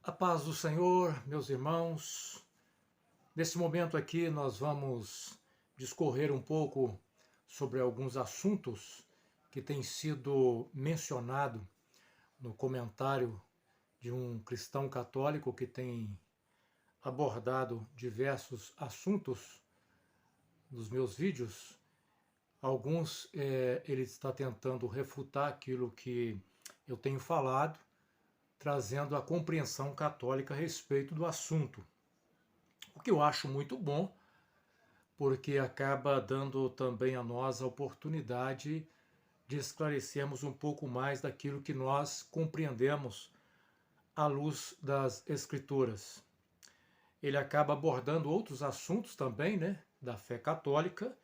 A paz do Senhor, meus irmãos. Nesse momento aqui nós vamos discorrer um pouco sobre alguns assuntos que têm sido mencionados no comentário de um cristão católico que tem abordado diversos assuntos nos meus vídeos. Alguns ele está tentando refutar aquilo que eu tenho falado, trazendo a compreensão católica a respeito do assunto. O que eu acho muito bom, porque acaba dando também a nós a oportunidade de esclarecermos um pouco mais daquilo que nós compreendemos à luz das Escrituras. Ele acaba abordando outros assuntos também, né, da fé católica,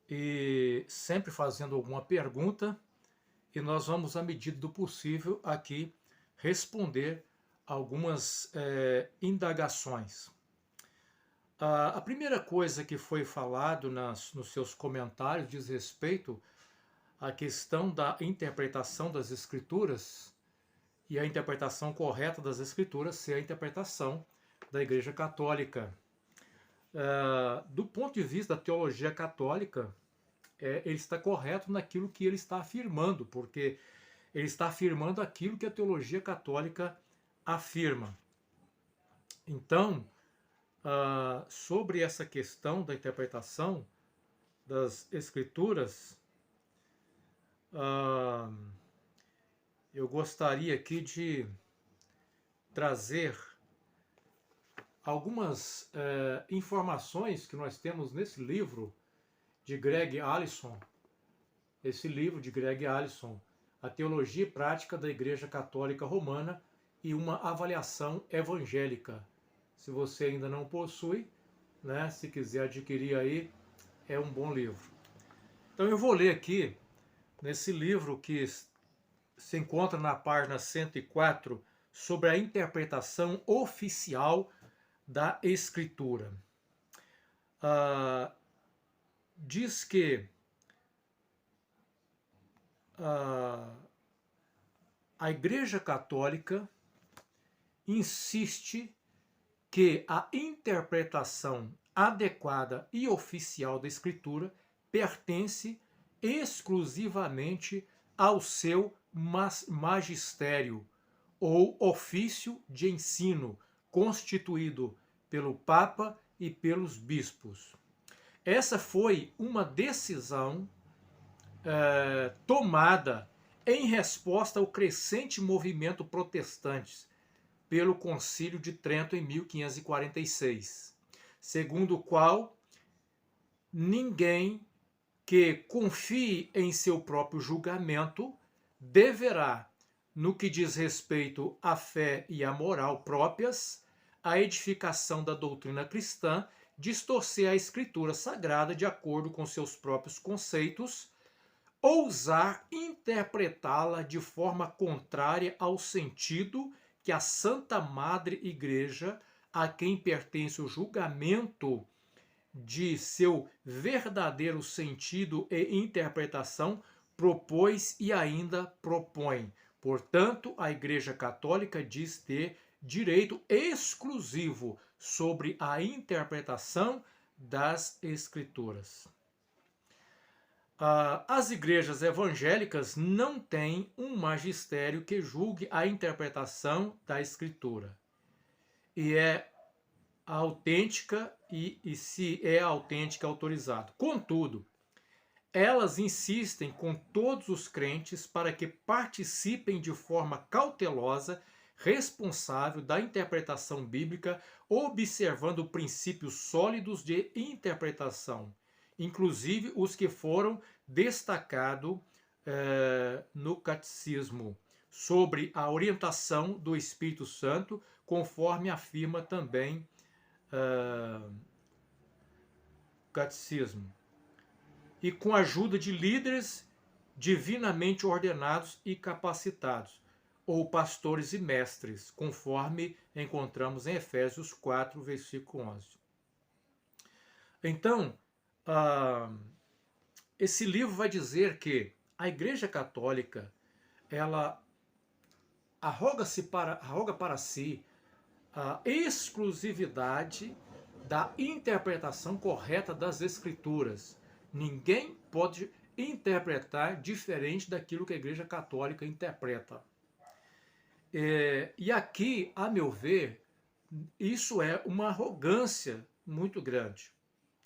e sempre fazendo alguma pergunta, e nós vamos, à medida do possível, aqui responder algumas indagações. A primeira coisa que foi falado nos seus comentários diz respeito à questão da interpretação das Escrituras, e a interpretação correta das Escrituras ser a interpretação da Igreja Católica. Do ponto de vista da teologia católica, ele está correto naquilo que ele está afirmando, porque ele está afirmando aquilo que a teologia católica afirma. Então, sobre essa questão da interpretação das Escrituras, eu gostaria aqui de trazer algumas informações que nós temos nesse livro de Greg Allison, A Teologia e Prática da Igreja Católica Romana e uma Avaliação Evangélica. Se você ainda não possui, né, se quiser adquirir aí, é um bom livro. Então eu vou ler aqui, nesse livro que se encontra na página 104, sobre a interpretação oficial da Escritura. Diz que a Igreja Católica insiste que a interpretação adequada e oficial da Escritura pertence exclusivamente ao seu magistério ou ofício de ensino, constituído pelo Papa e pelos bispos. Essa foi uma decisão tomada em resposta ao crescente movimento protestante pelo Concílio de Trento em 1546, segundo o qual ninguém que confie em seu próprio julgamento deverá, no que diz respeito à fé e à moral próprias, à edificação da doutrina cristã, distorcer a Escritura Sagrada de acordo com seus próprios conceitos, ousar interpretá-la de forma contrária ao sentido que a Santa Madre Igreja, a quem pertence o julgamento de seu verdadeiro sentido e interpretação, propôs e ainda propõe. Portanto, a Igreja Católica diz ter direito exclusivo sobre a interpretação das Escrituras. As igrejas evangélicas não têm um magistério que julgue a interpretação da Escritura. E é autêntica e se é autêntica, autorizado. Contudo, elas insistem com todos os crentes para que participem de forma cautelosa, responsável da interpretação bíblica, observando princípios sólidos de interpretação, inclusive os que foram destacados no catecismo, sobre a orientação do Espírito Santo, conforme afirma também o catecismo, e com a ajuda de líderes divinamente ordenados e capacitados, ou pastores e mestres, conforme encontramos em Efésios 4, versículo 11. Então, esse livro vai dizer que a Igreja Católica, ela arroga para si a exclusividade da interpretação correta das Escrituras. Ninguém pode interpretar diferente daquilo que a Igreja Católica interpreta. E aqui, a meu ver, isso é uma arrogância muito grande.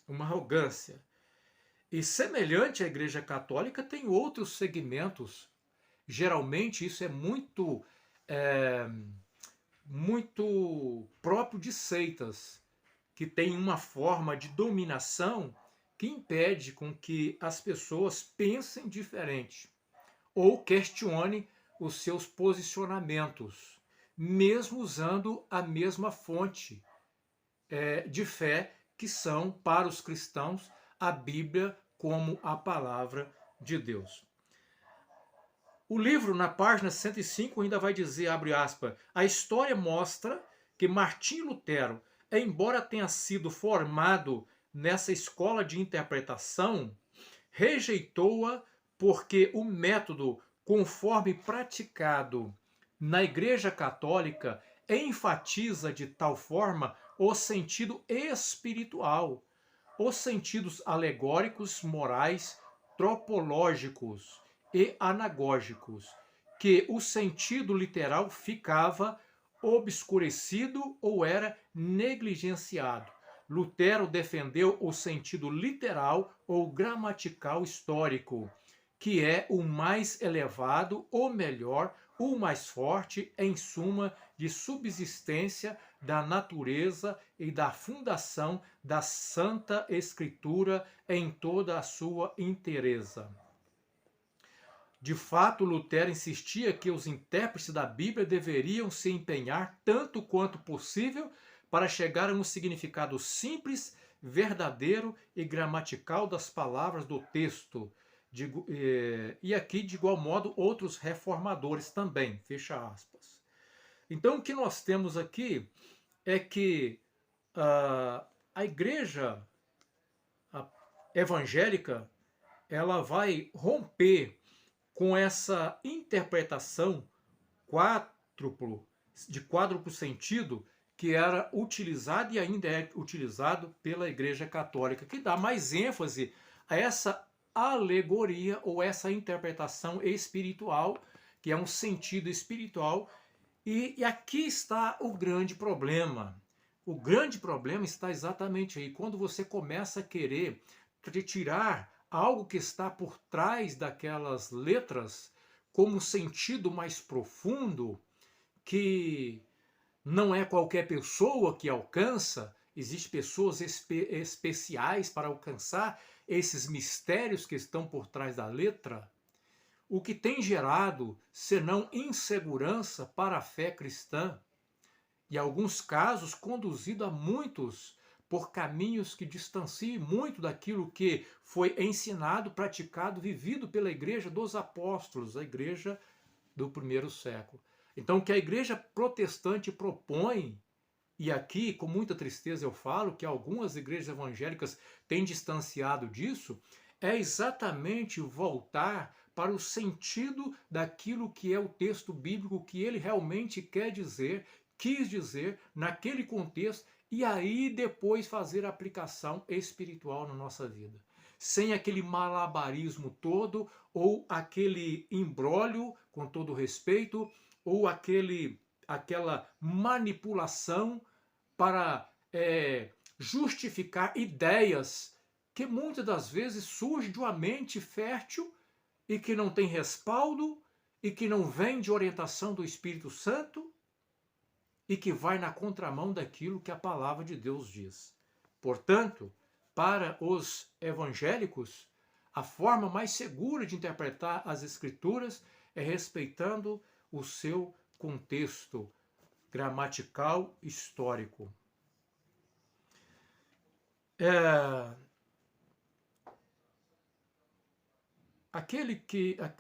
Uma arrogância. E semelhante à Igreja Católica, tem outros segmentos. Geralmente isso é muito próprio de seitas, que tem uma forma de dominação que impede com que as pessoas pensem diferente ou questionem os seus posicionamentos, mesmo usando a mesma fonte de fé que são, para os cristãos, a Bíblia como a palavra de Deus. O livro, na página 105, ainda vai dizer, abre aspas, a história mostra que Martinho Lutero, embora tenha sido formado nessa escola de interpretação, rejeitou-a porque o método, conforme praticado na Igreja Católica, enfatiza de tal forma o sentido espiritual, os sentidos alegóricos, morais, tropológicos e anagógicos, que o sentido literal ficava obscurecido ou era negligenciado. Lutero defendeu o sentido literal ou gramatical histórico, que é o mais elevado, o melhor, o mais forte, em suma, de subsistência da natureza e da fundação da Santa Escritura em toda a sua inteireza. De fato, Lutero insistia que os intérpretes da Bíblia deveriam se empenhar tanto quanto possível para chegar a um significado simples, verdadeiro e gramatical das palavras do texto. E aqui, de igual modo, outros reformadores também, fecha aspas. Então, o que nós temos aqui é que a igreja evangélica, ela vai romper com essa interpretação de quádruplo sentido que era utilizado e ainda é utilizado pela Igreja Católica, que dá mais ênfase a essa alegoria ou essa interpretação espiritual, que é um sentido espiritual. E aqui está o grande problema. O grande problema está exatamente aí, quando você começa a querer retirar algo que está por trás daquelas letras como um sentido mais profundo, que não é qualquer pessoa que alcança, existem pessoas especiais para alcançar esses mistérios que estão por trás da letra, o que tem gerado, senão insegurança para a fé cristã, e em alguns casos conduzido a muitos por caminhos que distanciem muito daquilo que foi ensinado, praticado, vivido pela igreja dos apóstolos, a igreja do primeiro século. Então, o que a igreja protestante propõe, e aqui com muita tristeza eu falo que algumas igrejas evangélicas têm distanciado disso, é exatamente voltar para o sentido daquilo que é o texto bíblico, que ele realmente quis dizer naquele contexto, e aí depois fazer a aplicação espiritual na nossa vida. Sem aquele malabarismo todo, ou aquele imbróglio, com todo respeito, ou aquela manipulação para justificar ideias que muitas das vezes surgem de uma mente fértil e que não tem respaldo e que não vem de orientação do Espírito Santo e que vai na contramão daquilo que a palavra de Deus diz. Portanto, para os evangélicos, a forma mais segura de interpretar as Escrituras é respeitando o seu contexto gramatical histórico.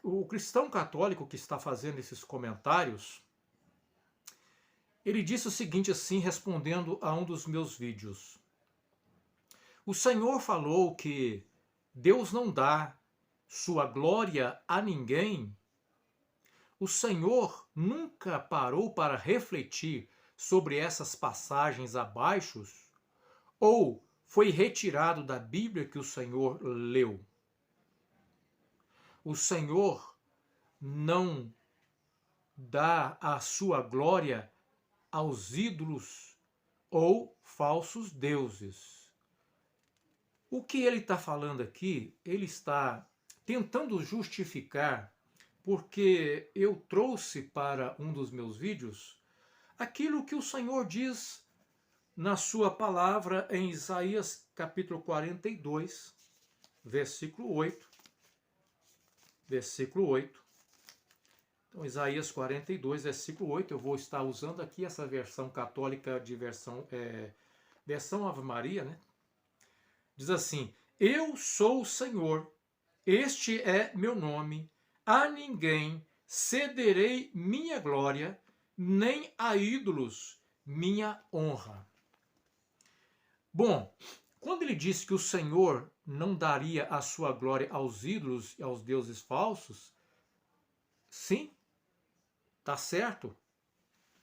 O cristão católico que está fazendo esses comentários, ele disse o seguinte assim, respondendo a um dos meus vídeos. O Senhor falou que Deus não dá sua glória a ninguém. O Senhor nunca parou para refletir sobre essas passagens abaixo, ou foi retirado da Bíblia que o Senhor leu? O Senhor não dá a sua glória aos ídolos ou falsos deuses. O que ele está falando aqui, ele está tentando justificar, porque eu trouxe para um dos meus vídeos aquilo que o Senhor diz na sua palavra em Isaías capítulo 42, versículo 8. Versículo 8. Então, Isaías 42, versículo 8, eu vou estar usando aqui essa versão católica de versão Ave Maria, né? Diz assim: Eu sou o Senhor, este é meu nome, a ninguém cederei minha glória, nem a ídolos minha honra. Bom, quando ele disse que o Senhor não daria a sua glória aos ídolos e aos deuses falsos, sim, está certo.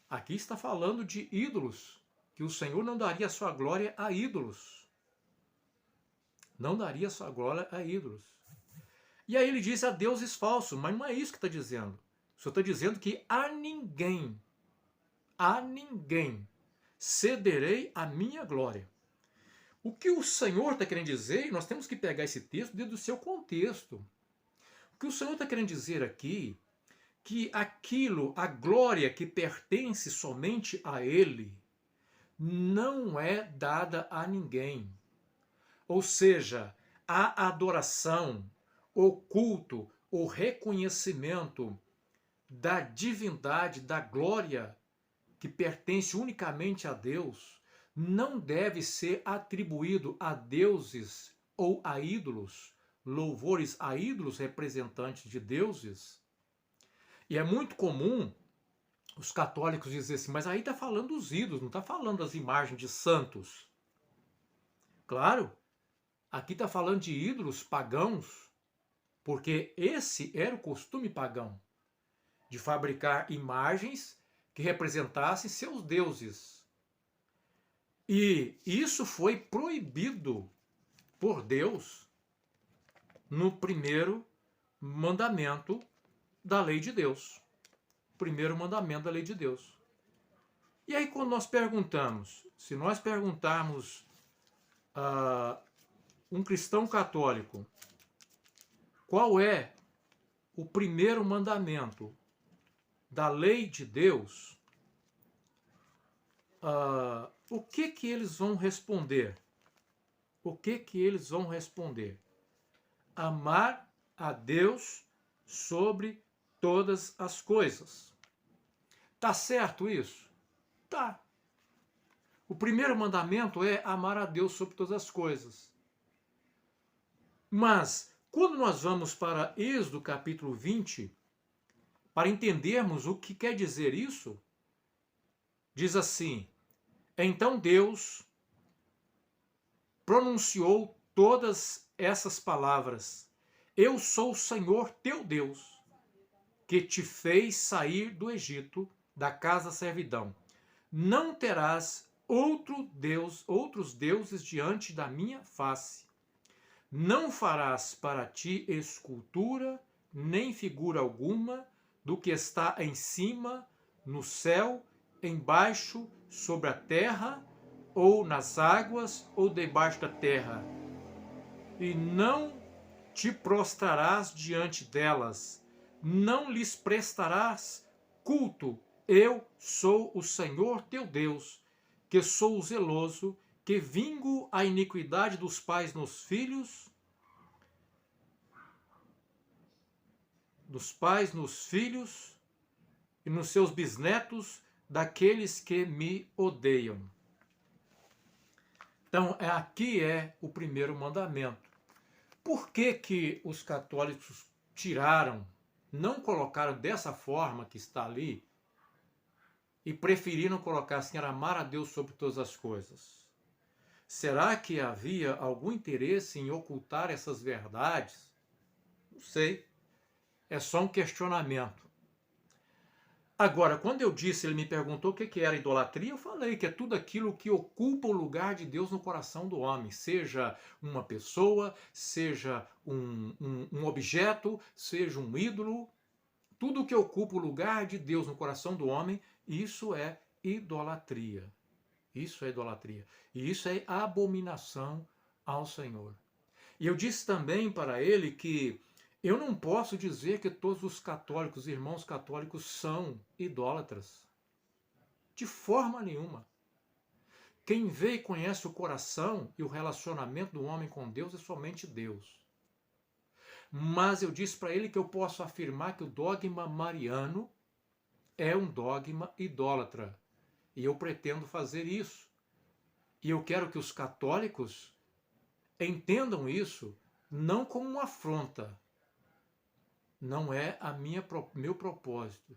Aqui está falando de ídolos, que o Senhor não daria a sua glória a ídolos. Não daria a sua glória a ídolos. E aí ele diz a deuses falsos, mas não é isso que está dizendo. O Senhor está dizendo que a ninguém cederei a minha glória. O que o Senhor está querendo dizer, e nós temos que pegar esse texto dentro do seu contexto. O que o Senhor está querendo dizer aqui, que aquilo, a glória que pertence somente a Ele, não é dada a ninguém. Ou seja, a adoração, o culto, o reconhecimento da divindade, da glória que pertence unicamente a Deus, não deve ser atribuído a deuses ou a ídolos, louvores a ídolos representantes de deuses. E é muito comum os católicos dizerem assim, mas aí está falando dos ídolos, não está falando das imagens de santos. Claro, aqui está falando de ídolos pagãos, porque esse era o costume pagão, de fabricar imagens que representassem seus deuses. E isso foi proibido por Deus no primeiro mandamento da lei de Deus. Primeiro mandamento da lei de Deus. E aí quando nós perguntamos, se nós perguntarmos a um cristão católico qual é o primeiro mandamento da lei de Deus, o que eles vão responder? O que eles vão responder? Amar a Deus sobre todas as coisas. Tá certo isso? Tá. O primeiro mandamento é amar a Deus sobre todas as coisas. Mas, quando nós vamos para Êxodo capítulo 20, para entendermos o que quer dizer isso, diz assim: Então Deus pronunciou todas essas palavras: Eu sou o Senhor teu Deus, que te fez sair do Egito, da casa da servidão. Não terás outros deuses diante da minha face. Não farás para ti escultura, nem figura alguma do que está em cima, no céu, embaixo, sobre a terra, ou nas águas, ou debaixo da terra. E não te prostrarás diante delas, não lhes prestarás culto. Eu sou o Senhor teu Deus, que sou o zeloso, que vingo a iniquidade dos pais nos filhos, e nos seus bisnetos, daqueles que me odeiam. Então, aqui é o primeiro mandamento. Por que os católicos tiraram, não colocaram dessa forma que está ali, e preferiram colocar assim, amar a Deus sobre todas as coisas? Será que havia algum interesse em ocultar essas verdades? Não sei. É só um questionamento. Agora, quando eu disse, ele me perguntou o que era idolatria, eu falei que é tudo aquilo que ocupa o lugar de Deus no coração do homem, seja uma pessoa, seja um objeto, seja um ídolo, tudo que ocupa o lugar de Deus no coração do homem, isso é idolatria. Isso é idolatria. E isso é abominação ao Senhor. E eu disse também para ele que eu não posso dizer que todos os católicos, irmãos católicos, são idólatras. De forma nenhuma. Quem vê e conhece o coração e o relacionamento do homem com Deus é somente Deus. Mas eu disse para ele que eu posso afirmar que o dogma mariano é um dogma idólatra. E eu pretendo fazer isso. E eu quero que os católicos entendam isso não como uma afronta. Não é meu propósito.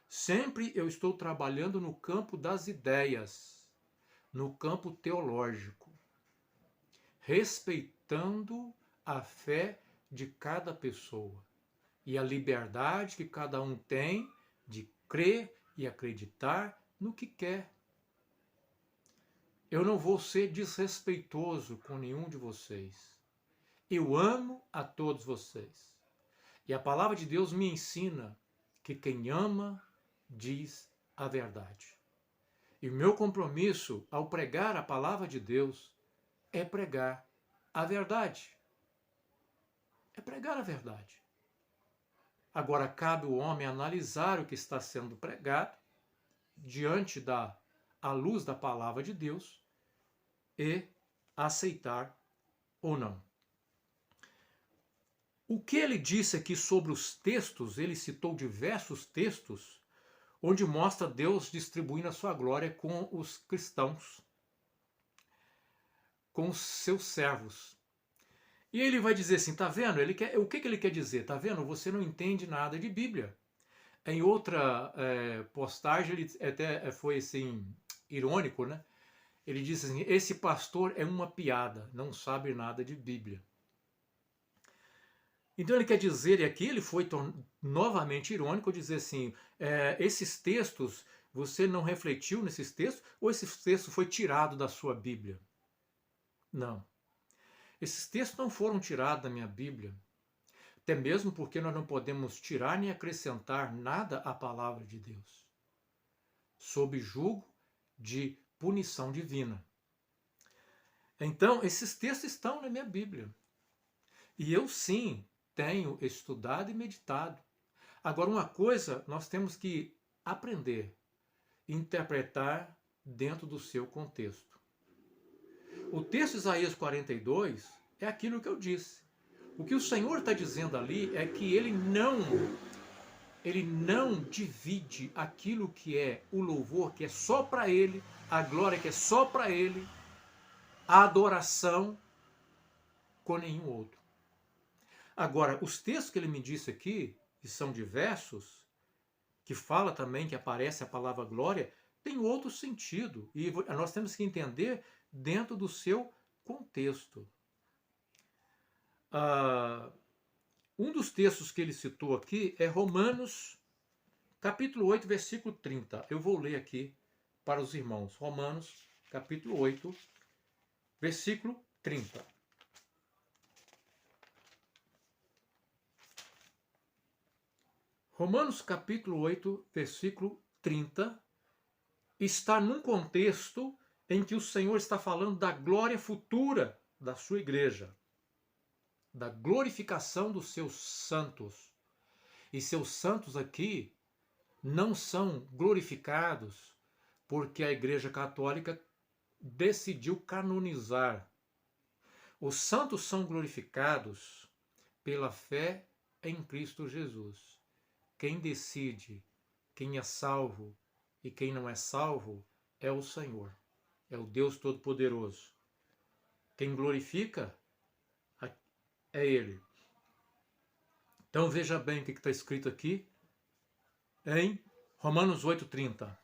Sempre eu estou trabalhando no campo das ideias, no campo teológico, respeitando a fé de cada pessoa e a liberdade que cada um tem de crer e acreditar no que quer. Eu não vou ser desrespeitoso com nenhum de vocês. Eu amo a todos vocês. E a palavra de Deus me ensina que quem ama diz a verdade. E o meu compromisso ao pregar a palavra de Deus é pregar a verdade. É pregar a verdade. Agora cabe ao homem analisar o que está sendo pregado diante à luz da palavra de Deus e aceitar ou não. O que ele disse aqui sobre os textos, ele citou diversos textos onde mostra Deus distribuindo a sua glória com os cristãos, com os seus servos. E ele vai dizer assim, tá vendo? O que ele quer dizer? Tá vendo? Você não entende nada de Bíblia. Em outra postagem, ele até foi assim, irônico, né? Ele disse assim, esse pastor é uma piada, não sabe nada de Bíblia. Então ele quer dizer, e aqui ele foi novamente irônico, dizer assim, esses textos, você não refletiu nesses textos, ou esse texto foi tirado da sua Bíblia? Não. Esses textos não foram tirados da minha Bíblia, até mesmo porque nós não podemos tirar nem acrescentar nada à palavra de Deus, sob julgo de punição divina. Então, esses textos estão na minha Bíblia. E eu sim tenho estudado e meditado. Agora, uma coisa nós temos que aprender, interpretar dentro do seu contexto. O texto de Isaías 42 é aquilo que eu disse. O que o Senhor está dizendo ali é que ele não divide aquilo que é o louvor, que é só para ele, a glória que é só para ele, a adoração com nenhum outro. Agora, os textos que ele me disse aqui, que são diversos, que fala também que aparece a palavra glória, tem outro sentido. E nós temos que entender dentro do seu contexto. Um dos textos que ele citou aqui é Romanos, capítulo 8, versículo 30. Eu vou ler aqui para os irmãos. Romanos, capítulo 8, versículo 30. Romanos capítulo 8, versículo 30, está num contexto em que o Senhor está falando da glória futura da sua igreja, da glorificação dos seus santos. E seus santos aqui não são glorificados porque a Igreja Católica decidiu canonizar. Os santos são glorificados pela fé em Cristo Jesus. Quem decide quem é salvo e quem não é salvo é o Senhor, é o Deus Todo-Poderoso. Quem glorifica é Ele. Então veja bem o que está escrito aqui em Romanos 8,30.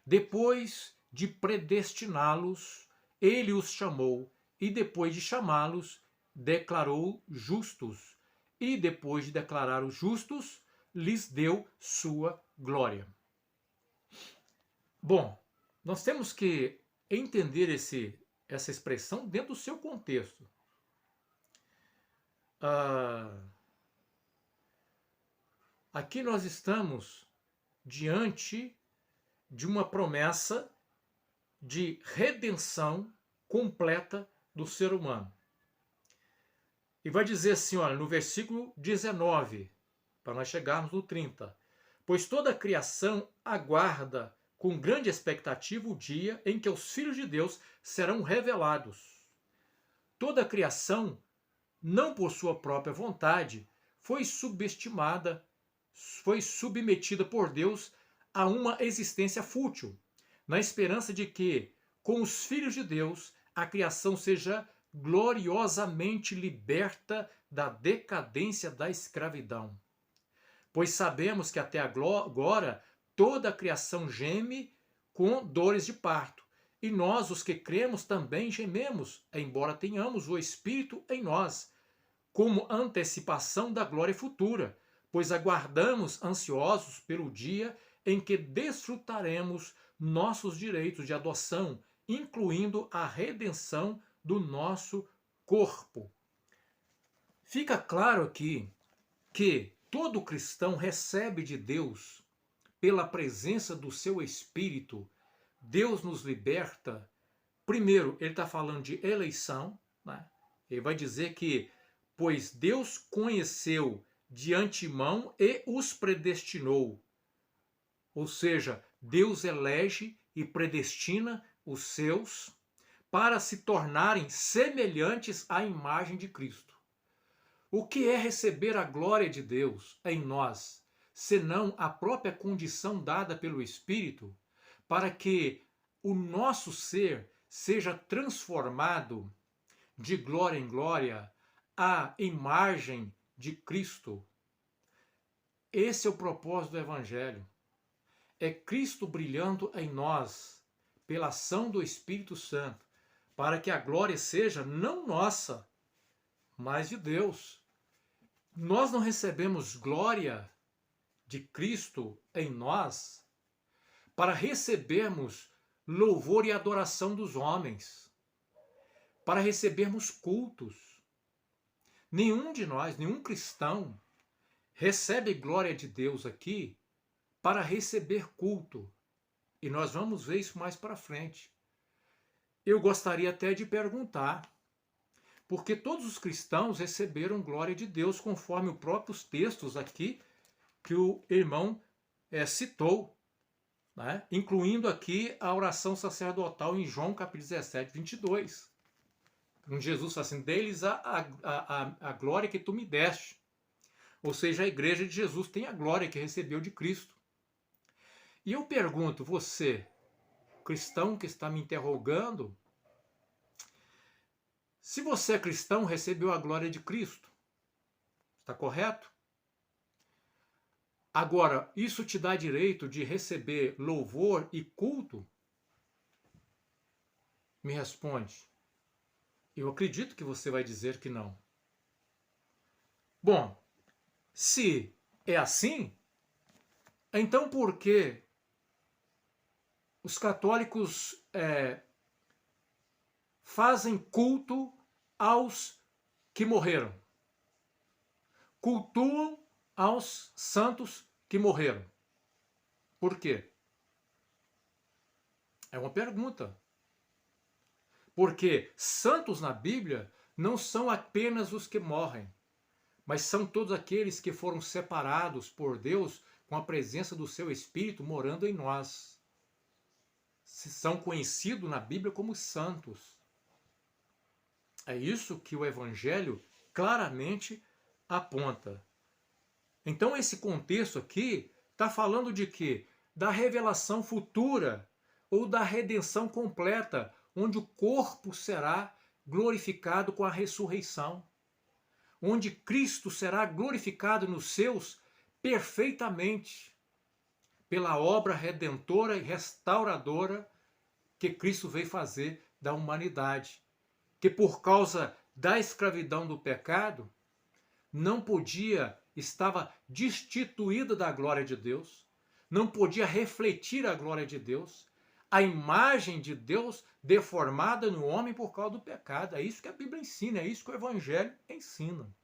Depois de predestiná-los, Ele os chamou, e depois de chamá-los, declarou justos. E depois de declarar os justos, lhes deu sua glória. Bom, nós temos que entender essa expressão dentro do seu contexto. Aqui nós estamos diante de uma promessa de redenção completa do ser humano. E vai dizer assim, olha, no versículo 19, para nós chegarmos no 30. Pois toda a criação aguarda com grande expectativa o dia em que os filhos de Deus serão revelados. Toda a criação, não por sua própria vontade, foi submetida por Deus a uma existência fútil, na esperança de que, com os filhos de Deus, a criação seja gloriosamente liberta da decadência da escravidão. Pois sabemos que até agora toda a criação geme com dores de parto, e nós, os que cremos, também gememos, embora tenhamos o Espírito em nós, como antecipação da glória futura, pois aguardamos ansiosos pelo dia em que desfrutaremos nossos direitos de adoção, incluindo a redenção do nosso corpo. Fica claro aqui que todo cristão recebe de Deus, pela presença do seu Espírito, Deus nos liberta. Primeiro, ele está falando de eleição, né? Ele vai dizer que, pois Deus conheceu de antemão e os predestinou. Ou seja, Deus elege e predestina os seus para se tornarem semelhantes à imagem de Cristo. O que é receber a glória de Deus em nós, senão a própria condição dada pelo Espírito, para que o nosso ser seja transformado de glória em glória à imagem de Cristo? Esse é o propósito do Evangelho. É Cristo brilhando em nós, pela ação do Espírito Santo, para que a glória seja não nossa, mas de Deus. Nós não recebemos glória de Cristo em nós para recebermos louvor e adoração dos homens, para recebermos cultos. Nenhum de nós, nenhum cristão, recebe glória de Deus aqui para receber culto. E nós vamos ver isso mais para frente. Eu gostaria até de perguntar, porque todos os cristãos receberam glória de Deus, conforme os próprios textos aqui que o irmão citou, né? Incluindo aqui a oração sacerdotal em João capítulo 17, 22. Onde Jesus fala assim, deles a glória que tu me deste. Ou seja, a igreja de Jesus tem a glória que recebeu de Cristo. E eu pergunto, você, cristão que está me interrogando, se você é cristão, recebeu a glória de Cristo. Está correto? Agora, isso te dá direito de receber louvor e culto? Me responde. Eu acredito que você vai dizer que não. Bom, se é assim, então por que os católicos fazem culto aos que morreram? Cultuam aos santos que morreram. Por quê? É uma pergunta. Porque santos na Bíblia não são apenas os que morrem, mas são todos aqueles que foram separados por Deus com a presença do seu Espírito morando em nós. São conhecidos na Bíblia como santos. É isso que o Evangelho claramente aponta. Então esse contexto aqui está falando de quê? Da revelação futura ou da redenção completa, onde o corpo será glorificado com a ressurreição, onde Cristo será glorificado nos seus perfeitamente, pela obra redentora e restauradora que Cristo veio fazer da humanidade, que por causa da escravidão do pecado, não podia, estava destituída da glória de Deus, não podia refletir a glória de Deus, a imagem de Deus deformada no homem por causa do pecado. É isso que a Bíblia ensina, é isso que o Evangelho ensina.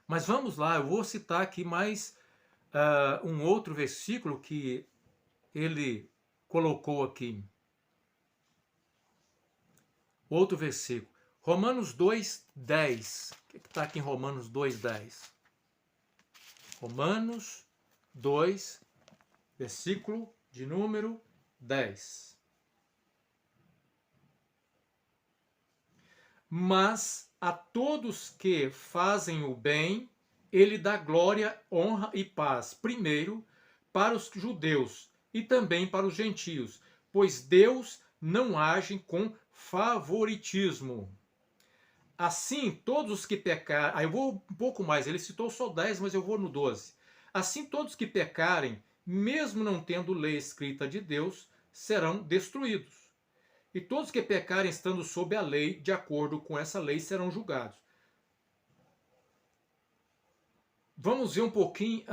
Mas vamos lá, eu vou citar aqui mais um outro versículo que ele colocou aqui. Outro versículo. Romanos 2:10. O que está aqui em Romanos 2:10? Romanos 2, versículo de número 10. Mas a todos que fazem o bem, ele dá glória, honra e paz, primeiro para os judeus e também para os gentios, pois Deus não age com favoritismo. Assim, todos os que pecarem... Aí eu vou um pouco mais, ele citou só 10, mas eu vou no 12. Assim, todos que pecarem, mesmo não tendo lei escrita de Deus, serão destruídos. E todos que pecarem estando sob a lei, de acordo com essa lei, serão julgados. Vamos ver um pouquinho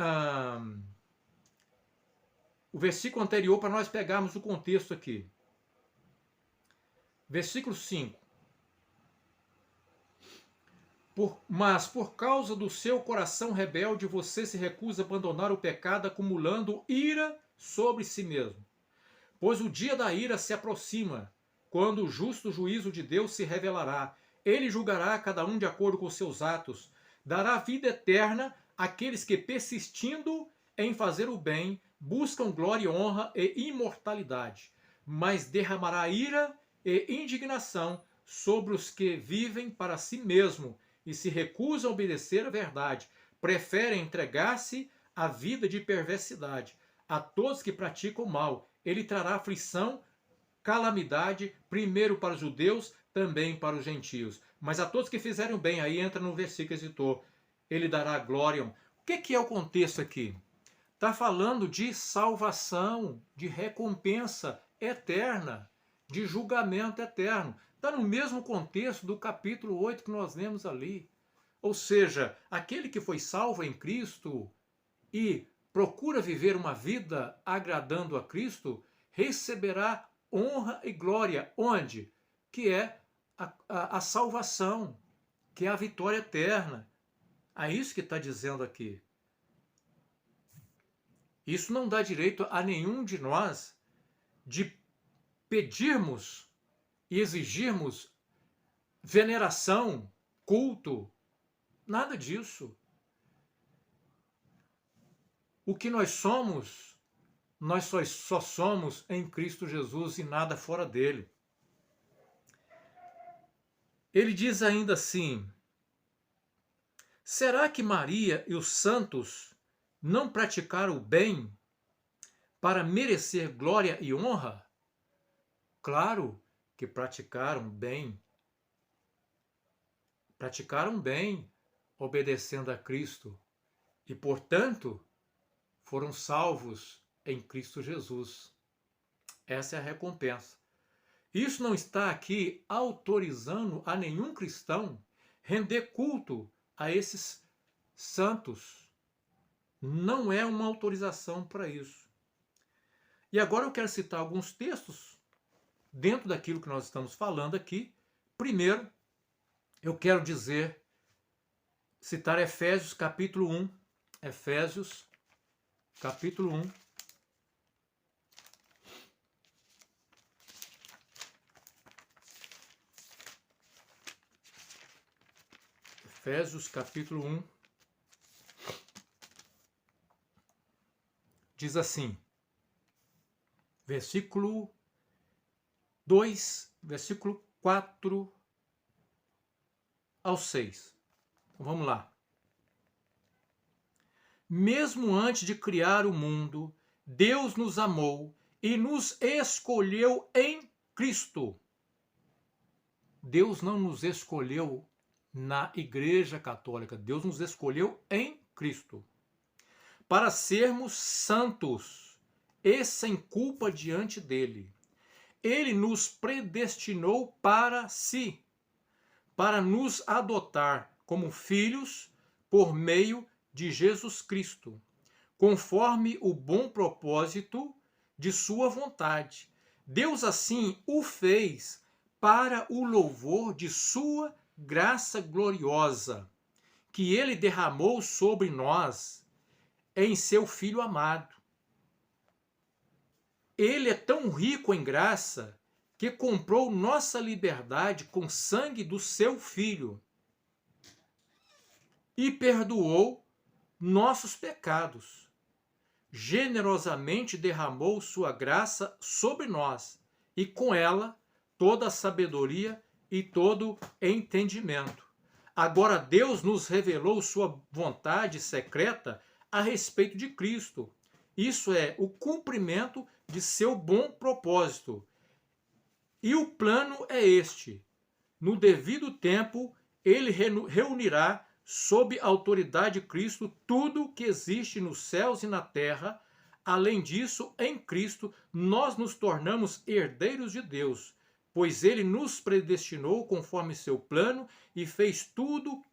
o versículo anterior para nós pegarmos o contexto aqui. Versículo 5. Mas por causa do seu coração rebelde, você se recusa a abandonar o pecado, acumulando ira sobre si mesmo. Pois o dia da ira se aproxima, quando o justo juízo de Deus se revelará. Ele julgará cada um de acordo com seus atos, dará vida eterna àqueles que, persistindo em fazer o bem, buscam glória, honra e imortalidade, mas derramará ira e indignação sobre os que vivem para si mesmo e se recusam a obedecer a verdade, preferem entregar-se à vida de perversidade. A todos que praticam o mal, ele trará aflição, calamidade, primeiro para os judeus, também para os gentios. Mas a todos que fizerem o bem, aí entra no versículo que citou, ele dará glória. O que é o contexto aqui? Está falando de salvação, de recompensa eterna, de julgamento eterno. Está no mesmo contexto do capítulo 8 que nós lemos ali. Ou seja, aquele que foi salvo em Cristo e procura viver uma vida agradando a Cristo, receberá honra e glória. Onde? Que é a salvação, que é a vitória eterna. É isso que está dizendo aqui. Isso não dá direito a nenhum de nós de pedirmos e exigirmos veneração, culto, nada disso. O que nós somos, nós só somos em Cristo Jesus e nada fora dele. Ele diz ainda assim: será que Maria e os santos não praticaram o bem para merecer glória e honra? Claro que praticaram bem. Praticaram bem, obedecendo a Cristo. E, portanto, foram salvos em Cristo Jesus. Essa é a recompensa. Isso não está aqui autorizando a nenhum cristão render culto a esses santos. Não é uma autorização para isso. E agora eu quero citar alguns textos dentro daquilo que nós estamos falando aqui. Primeiro, eu quero citar Efésios capítulo 1. Efésios capítulo 1. Efésios capítulo 1. Diz assim, versículo 2, versículo 4 ao 6. Então, vamos lá. Mesmo antes de criar o mundo, Deus nos amou e nos escolheu em Cristo. Deus não nos escolheu na Igreja Católica. Deus nos escolheu em Cristo. Para sermos santos e sem culpa diante dele. Ele nos predestinou para si, para nos adotar como filhos por meio de Jesus Cristo, conforme o bom propósito de sua vontade. Deus assim o fez para o louvor de sua graça gloriosa, que ele derramou sobre nós em seu Filho amado. Ele é tão rico em graça que comprou nossa liberdade com sangue do seu Filho e perdoou nossos pecados. Generosamente derramou sua graça sobre nós e com ela toda a sabedoria e todo entendimento. Agora Deus nos revelou sua vontade secreta a respeito de Cristo. Isso é o cumprimento de seu bom propósito. E o plano é este: no devido tempo, ele reunirá sob a autoridade de Cristo tudo que existe nos céus e na terra. Além disso, em Cristo, nós nos tornamos herdeiros de Deus, pois ele nos predestinou conforme seu plano e fez tudo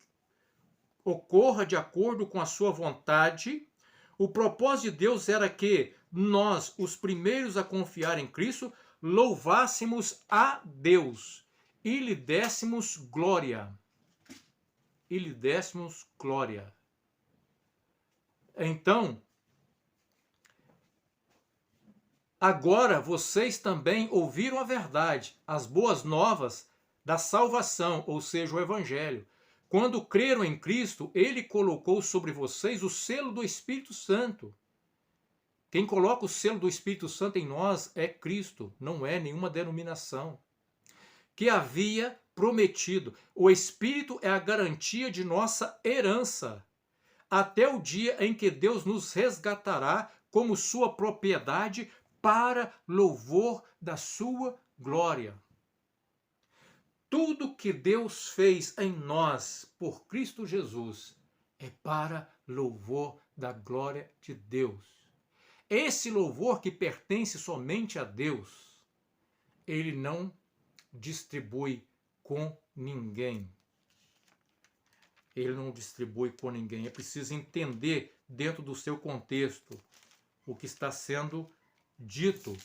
ocorra de acordo com a sua vontade. O propósito de Deus era que nós, os primeiros a confiar em Cristo, louvássemos a Deus e lhe dessemos glória. Então, agora vocês também ouviram a verdade, as boas novas da salvação, ou seja, o Evangelho. Quando creram em Cristo, ele colocou sobre vocês o selo do Espírito Santo. Quem coloca o selo do Espírito Santo em nós é Cristo, não é nenhuma denominação. Que havia prometido. O Espírito é a garantia de nossa herança, até o dia em que Deus nos resgatará como sua propriedade para louvor da sua glória. Tudo que Deus fez em nós por Cristo Jesus é para louvor da glória de Deus. Esse louvor que pertence somente a Deus, ele não distribui com ninguém. Ele não distribui com ninguém. É preciso entender dentro do seu contexto o que está sendo dito.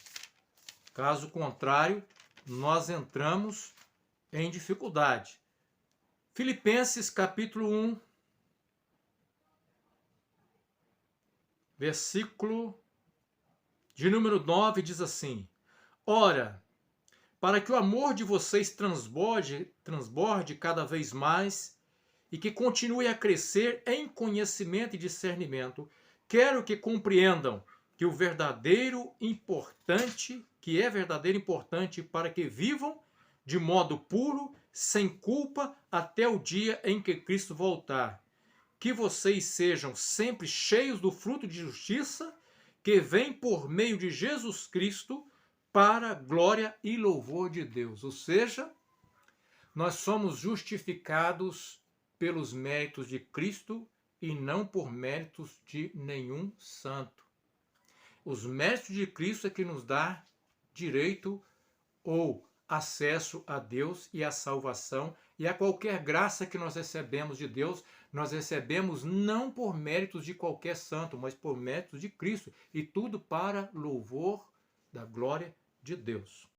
Caso contrário, nós entramos em dificuldade. Filipenses capítulo 1, versículo de número 9 diz assim: Ora, para que o amor de vocês transborde cada vez mais e que continue a crescer em conhecimento e discernimento, quero que compreendam que é verdadeiro importante para que vivam de modo puro, sem culpa, até o dia em que Cristo voltar. Que vocês sejam sempre cheios do fruto de justiça que vem por meio de Jesus Cristo, para a glória e louvor de Deus. Ou seja, nós somos justificados pelos méritos de Cristo e não por méritos de nenhum santo. Os méritos de Cristo é que nos dá direito ou acesso a Deus e à salvação e a qualquer graça que nós recebemos de Deus, nós recebemos não por méritos de qualquer santo, mas por méritos de Cristo, e tudo para louvor da glória de Deus.